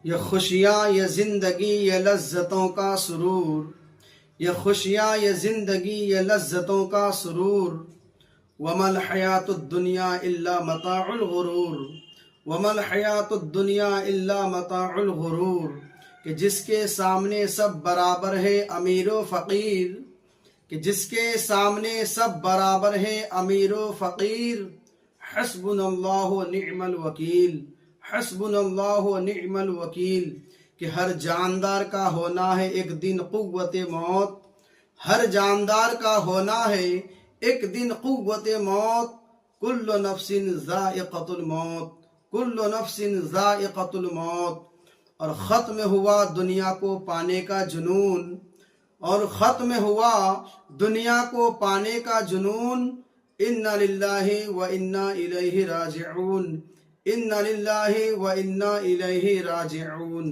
یہ خوشیاں یہ زندگی یہ لذتوں کا سرور، یہ خوشیاں یہ زندگی یہ لذتوں کا سرور، وما الحیات الدنیا الا متاع الغرور، وما الحیات الدنیا الا متاع الغرور، کہ جس کے سامنے سب برابر ہے امیر و فقیر، کہ جس کے سامنے سب برابر ہے امیر و فقیر، حسبنا اللہ و نعم الوکیل، حسبنا اللہ و نعم الوکیل، کہ ہر جاندار کا ہونا ہے ایک دن قوت موت، ہر جاندار کا ہونا ہے ایک دن قوت موت، کل نفس ذائقۃ الموت، کل نفس ذائقۃ الموت۔ اور ختم ہوا دنیا کو پانے کا جنون، اور ختم ہوا دنیا کو پانے کا جنون، انا للہ و انا الیہ راجعون، انا للہ و انا الیہ راجعون۔